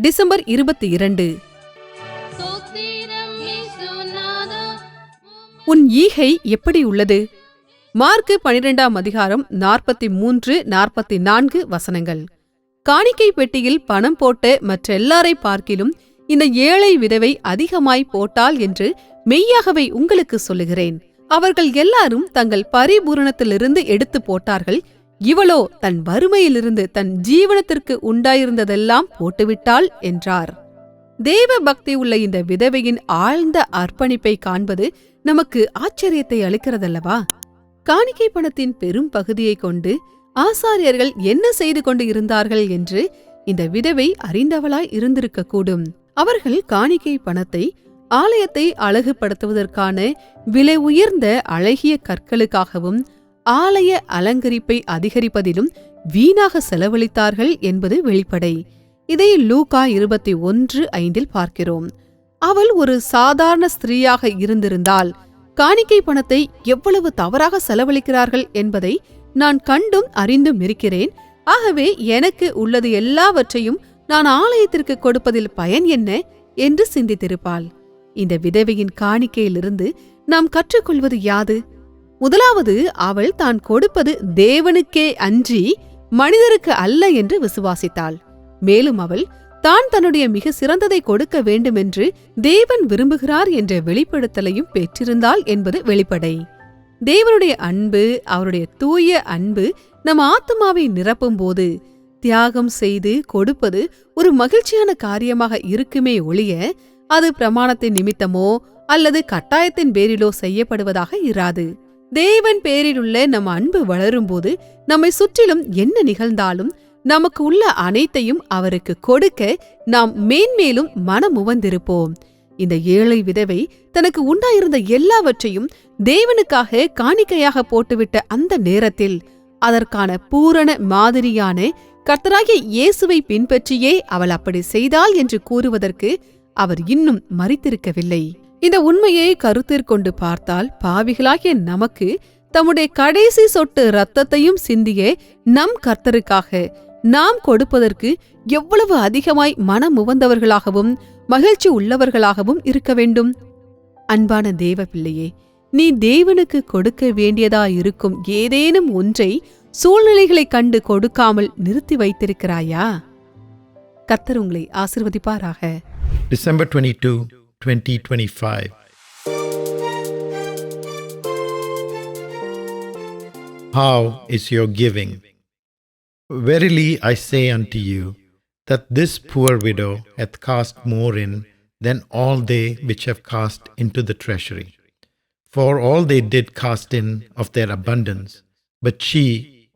December 22. உன் ஈகை எப்படி உள்ளது? மார்க்கு 12ஆம் அதிகாரம் 43-44 வசனங்கள். காணிக்கை பெட்டியில் பணம் போட்ட மற்றெல்லாரை பார்க்கிலும் இந்த ஏழை விதவை அதிகமாய் போட்டாள் என்று மெய்யாகவே உங்களுக்கு சொல்லுகிறேன். அவர்கள் எல்லாரும் தங்கள் பரிபூரணத்திலிருந்து எடுத்து போட்டார்கள். இவளோ தன் வறுமையிலிருந்து தன் ஜீவனத்திற்கு உண்டாயிருந்ததெல்லாம் போட்டுவிட்டாள் என்றார். தேவ பக்தி உள்ள இந்த விதவையின் ஆழ்ந்த அர்ப்பணிப்பை காண்பது நமக்கு ஆச்சரியத்தை அளிக்கிறதல்லவா? காணிக்கை பணத்தின் பெரும் பகுதியை கொண்டு ஆசாரியர்கள் என்ன செய்து கொண்டு இருந்தார்கள் என்று இந்த விதவை அறிந்தவளாய் இருந்திருக்கக்கூடும். அவர்கள் காணிக்கை பணத்தை ஆலயத்தை அழகுபடுத்துவதற்கான விலை உயர்ந்த அழகிய கற்களுக்காகவும் ஆலய அலங்கரிப்பை அதிகரிப்பதிலும் வீணாக செலவழித்தார்கள் என்பது வெளிப்படை. இதை லூக்கா 21:5 பார்க்கிறோம். அவள் ஒரு சாதாரண ஸ்திரீயாக இருந்திருந்தால் காணிக்கை பணத்தை எவ்வளவு தவறாக செலவழிக்கிறார்கள் என்பதை நான் கண்டும் அறிந்தும் இருக்கிறேன். ஆகவே எனக்கு உள்ளது எல்லாவற்றையும் நான் ஆலயத்திற்கு கொடுப்பதில் பயன் என்ன என்று சிந்தித்திருப்பாள். இந்த விதவையின் காணிக்கையிலிருந்து நாம் கற்றுக்கொள்வது யாது? முதலாவது, அவள் தான் கொடுப்பது தேவனுக்கே அன்றி மனிதருக்கு அல்ல என்று விசுவாசித்தாள். மேலும் அவள் தான் தன்னுடைய மிக சிறந்ததை கொடுக்க வேண்டுமென்று தேவன் விரும்புகிறார் என்ற வெளிப்படுத்தலையும் பெற்றிருந்தாள் என்பது வெளிப்படை. தேவனுடைய அன்பு, அவருடைய தூய அன்பு நம் ஆத்துமாவை நிரப்பும் போது தியாகம் செய்து கொடுப்பது ஒரு மகிழ்ச்சியான காரியமாக இருக்குமே ஒழிய அது பிரமாணத்தின் நிமித்தமோ அல்லது கட்டாயத்தின் பேரிலோ செய்யப்படுவதாக இராது. தேவன் பேரிலுள்ள நம் அன்பு வளரும்போது நம்மை சுற்றிலும் என்ன நிகழ்ந்தாலும் நமக்கு உள்ள அனைத்தையும் அவருக்கு கொடுக்க நாம் மேன்மேலும் மனமுவந்திருப்போம். இந்த ஏழை விதவை தனக்கு உண்டாயிருந்த எல்லாவற்றையும் தேவனுக்காக காணிக்கையாக போட்டுவிட்ட அந்த நேரத்தில் அதற்கான பூரண மாதிரியான கர்த்தராகிய இயேசுவை பின்பற்றியே அவள் அப்படி செய்தாள் என்று கூறுவதற்கு அவர் இன்னும் மரித்திருக்கவில்லை. இந்த உண்மையை கருத்திற்கொண்டு பார்த்தால் பாவிகளாகிய நமக்கு தம்முடைய கடைசி சொட்டு இரத்தத்தையும் சிந்திய நம் கர்த்தருக்காக நாம் கொடுப்பதற்கு எவ்வளவு அதிகமாய் மனமுவந்தவர்களாகவும் மகிழ்ச்சி உள்ளவர்களாகவும் இருக்க வேண்டும். அன்பான தேவ பிள்ளையே, நீ தேவனுக்கு கொடுக்க வேண்டியதாயிருக்கும் ஏதேனும் ஒன்றை சூழ்நிலைகளைக் கண்டு கொடுக்காமல் நிறுத்தி வைத்திருக்கிறாயா? கர்த்தர் உங்களை ஆசீர்வதிப்பாராக. December 22, 2025. How is your giving? Verily I say unto you, that this poor widow hath cast more in than all they which have cast into the treasury. For all they did cast in of their abundance, but she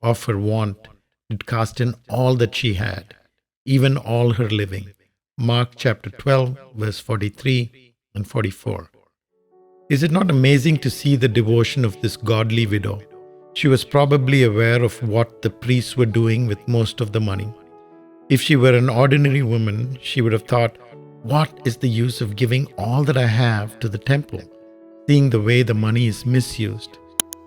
of her want did cast in all that she had, even all her living. Mark chapter 12, verse 43 and 44. Is it not amazing to see the devotion of this godly widow? She was probably aware of what the priests were doing with most of the money. If she were an ordinary woman, she would have thought, what is the use of giving all that I have to the temple? Seeing the way the money is misused,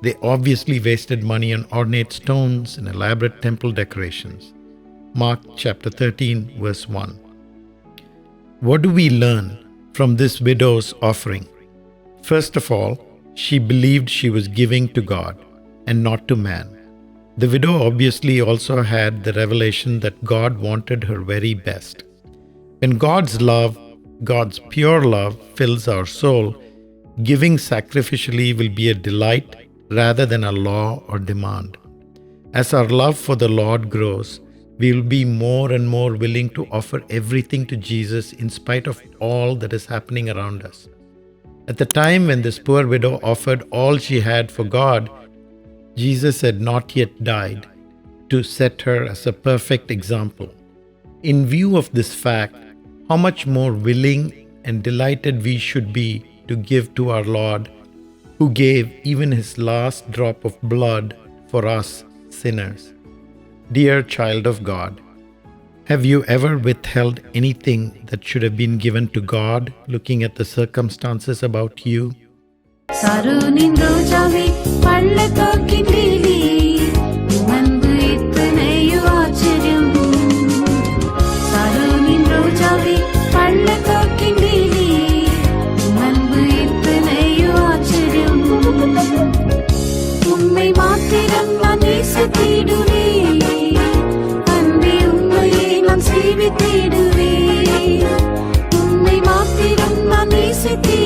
they obviously wasted money on ornate stones and elaborate temple decorations. Mark chapter 13, verse 1. What do we learn from this widow's offering? First of all, she believed she was giving to God and not to man. The widow obviously also had the revelation that God wanted her very best. When God's love, God's pure love, fills our soul, giving sacrificially will be a delight rather than a law or demand. As our love for the Lord grows, we will be more and more willing to offer everything to Jesus in spite of all that is happening around us. At the time when this poor widow offered all she had for God, Jesus had not yet died to set her as a perfect example. In view of this fact, how much more willing and delighted we should be to give to our Lord, who gave even his last drop of blood for us sinners. Dear child of God, have you ever withheld anything that should have been given to God, looking at the circumstances about you? நேசித்தீர்